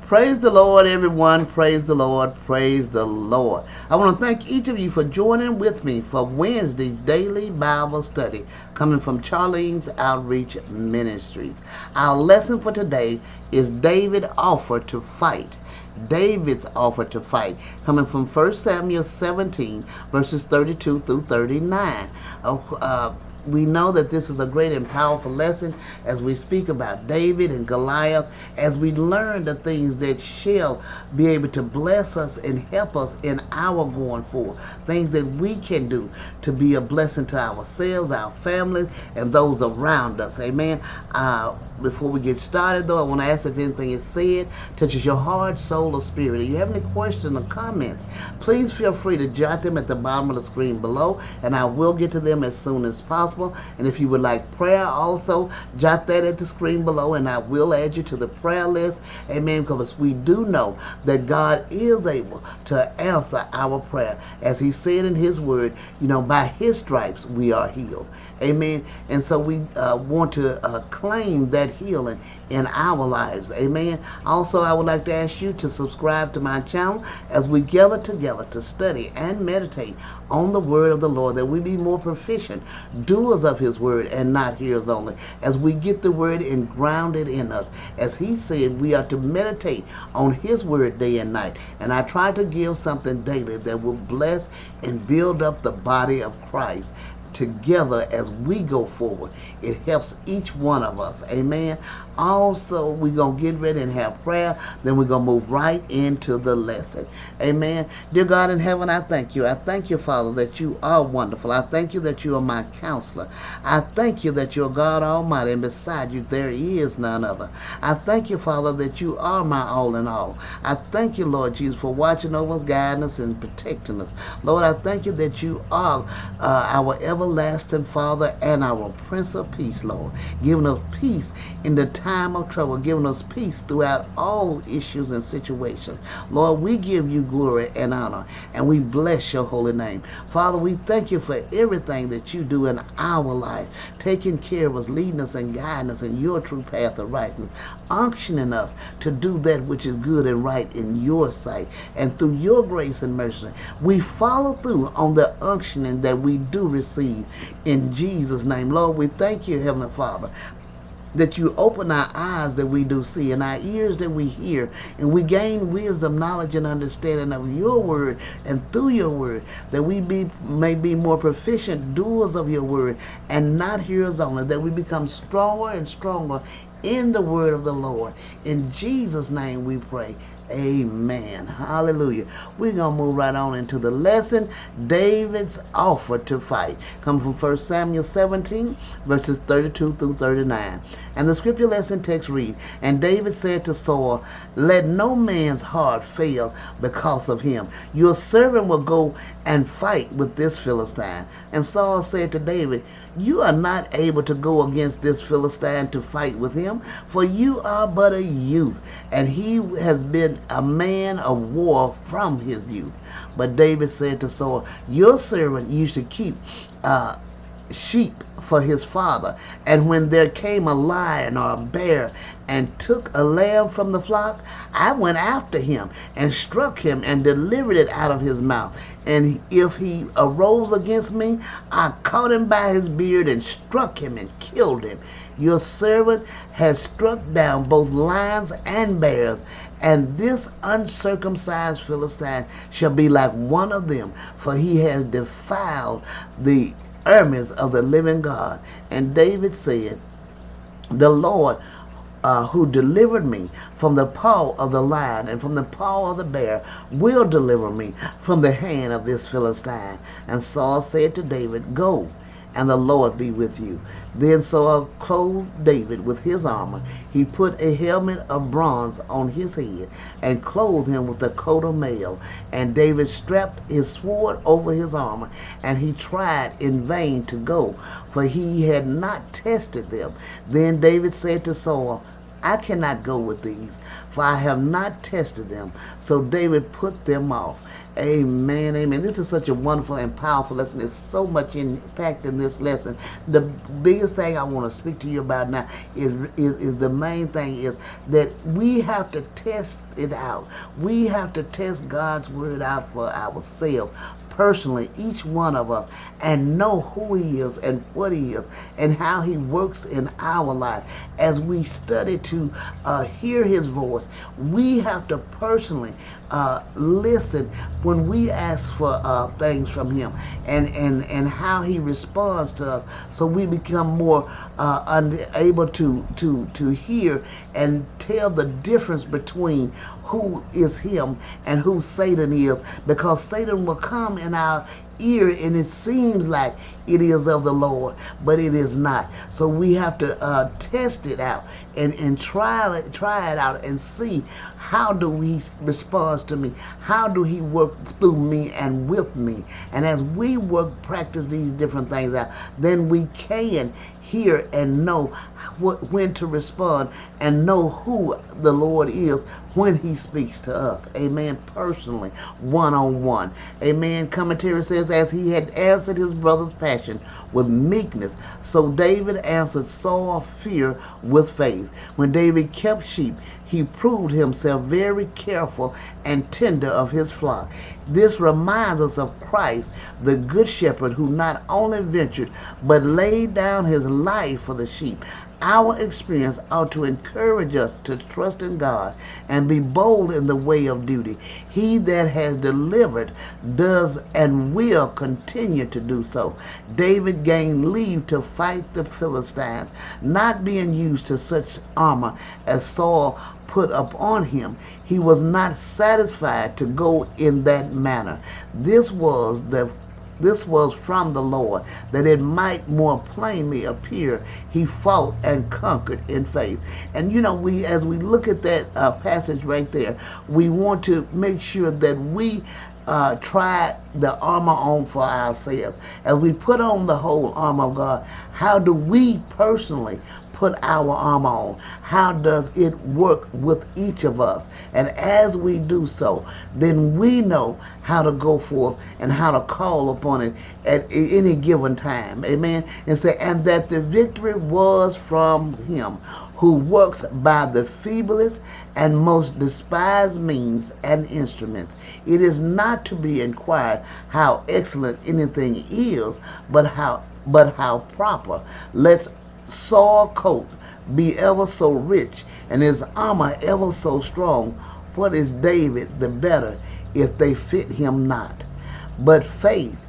Praise the Lord, everyone. Praise the Lord. Praise the Lord. I want to thank each of you for joining with me for Wednesday's daily Bible study coming from Charlene's Outreach Ministries. Our lesson for today is David's offer to fight. David's offer to fight, coming from 1 Samuel 17, verses 32 through 39. We know that this is a great and powerful lesson as we speak about David and Goliath, as we learn the things that shall be able to bless us and help us in our going forward, things that we can do to be a blessing to ourselves, our families, and those around us. Amen. Before we get started, though, I want to ask if anything is said touches your heart, soul, or spirit. If you have any questions or comments, please feel free to jot them at the bottom of the screen below, and I will get to them as soon as possible. And if you would like prayer also, jot that at the screen below, and I will add you to the prayer list. Amen. Because we do know that God is able to answer our prayer. As He said in His word, by His stripes we are healed. Amen. And so we want to claim that healing in our lives. Amen. Also, I would like to ask you to subscribe to my channel as we gather together to study and meditate on the word of the Lord, that we be more proficient doers of His word and not hearers only, as we get the word and grounded in us. As He said, we are to meditate on His word day and night. And I try to give something daily that will bless and build up the body of Christ together as we go forward. It helps each one of us. Amen. Also, we're going to get ready and have prayer. Then we're going to move right into the lesson. Amen. Dear God in heaven, I thank you. I thank you, Father, that you are wonderful. I thank you that you are my counselor. I thank you that you're God Almighty, and beside you there is none other. I thank you, Father, that you are my all in all. I thank you, Lord Jesus, for watching over us, guiding us, and protecting us. Lord, I thank you that you are our everlasting Father and our Prince of Peace, Lord, giving us peace in the time of trouble, giving us peace throughout all issues and situations. Lord, we give you glory and honor, and we bless your holy name. Father, we thank you for everything that you do in our life, taking care of us, leading us and guiding us in your true path of righteousness, unctioning us to do that which is good and right in your sight. And through your grace and mercy, we follow through on the unctioning that we do receive in Jesus' name. Lord, we thank you, Heavenly Father, that you open our eyes that we do see and our ears that we hear, and we gain wisdom, knowledge, and understanding of your word, and through your word that we may be more proficient doers of your word and not hearers only, that we become stronger and stronger in the word of the Lord. In Jesus' name we pray. Amen. Hallelujah. We're going to move right on into the lesson, David's offer to fight. Come from 1 Samuel 17, verses 32 through 39. And the scripture lesson text reads, And David said to Saul, Let no man's heart fail because of him. Your servant will go and fight with this Philistine. And Saul said to David, You are not able to go against this Philistine to fight with him, for you are but a youth, and he has been a man of war from his youth. But David said to Saul, Your servant used to keep sheep for his father, and when there came a lion or a bear and took a lamb from the flock, I went after him and struck him and delivered it out of his mouth. And if he arose against me, I caught him by his beard and struck him and killed him. Your servant has struck down both lions and bears, and this uncircumcised Philistine shall be like one of them, for he has defiled the armies of the living God. And David said, The Lord who delivered me from the paw of the lion and from the paw of the bear will deliver me from the hand of this Philistine. And Saul said to David, Go, and the Lord be with you. Then Saul clothed David with his armor. He put a helmet of bronze on his head and clothed him with a coat of mail. And David strapped his sword over his armor, and he tried in vain to go, for he had not tested them. Then David said to Saul, I cannot go with these, for I have not tested them. So David put them off. Amen, amen. This is such a wonderful and powerful lesson. There's so much impact in this lesson. The biggest thing I want to speak to you about now is the main thing is that we have to test it out. We have to test God's word out for ourselves personally, each one of us, and know who he is and what he is and how he works in our life. As we study to hear his voice, we have to personally listen when we ask for things from him, and how he responds to us, so we become more able to hear and tell the difference between who is him and who Satan is, because Satan will come in our ear and it seems like it is of the Lord, but it is not. So we have to test it out and try it out and see how do he respond to me, how do he work through me and with me. And as we practice these different things out, then we can hear and know when to respond and know who the Lord is when he speaks to us. Amen. Personally, one-on-one. Amen. Commentary says, as he had answered his brother's passion with meekness, so David answered Saul's fear with faith. When David kept sheep, he proved himself very careful and tender of his flock. This reminds us of Christ, the good shepherd, who not only ventured but laid down his life for the sheep. Our experience ought to encourage us to trust in God and be bold in the way of duty. He that has delivered does and will continue to do so. David gained leave to fight the Philistines, not being used to such armor as Saul put upon him. He was not satisfied to go in that manner. This was from the Lord, that it might more plainly appear he fought and conquered in faith. And as we look at that passage right there, we want to make sure that we try the armor on for ourselves. As we put on the whole armor of God, how do we personally put our armor on? How does it work with each of us? And as we do so, then we know how to go forth and how to call upon it at any given time. Amen. And say, and that the victory was from him who works by the feeblest and most despised means and instruments. It is not to be inquired how excellent anything is, but how proper. Let's Saul coat be ever so rich and his armor ever so strong, what is David the better if they fit him not? But faith,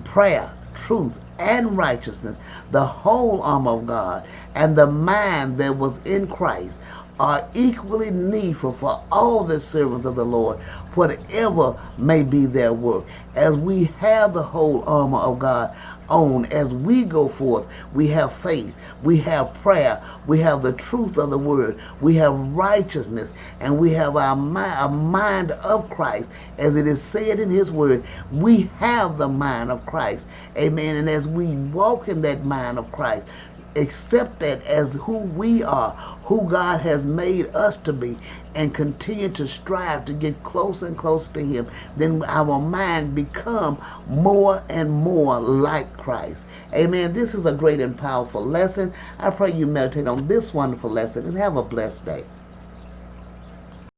prayer, truth, and righteousness, the whole armor of God, and the mind that was in Christ, are equally needful for all the servants of the Lord, whatever may be their work. As we have the whole armor of God on, as we go forth, we have faith, we have prayer, we have the truth of the word, we have righteousness, and we have a mind of Christ. As it is said in his word, we have the mind of Christ. Amen. And as we walk in that mind of Christ, accept that as who we are, who God has made us to be, and continue to strive to get closer and closer to him, then our mind become more and more like Christ. Amen. This is a great and powerful lesson. I pray you meditate on this wonderful lesson and have a blessed day.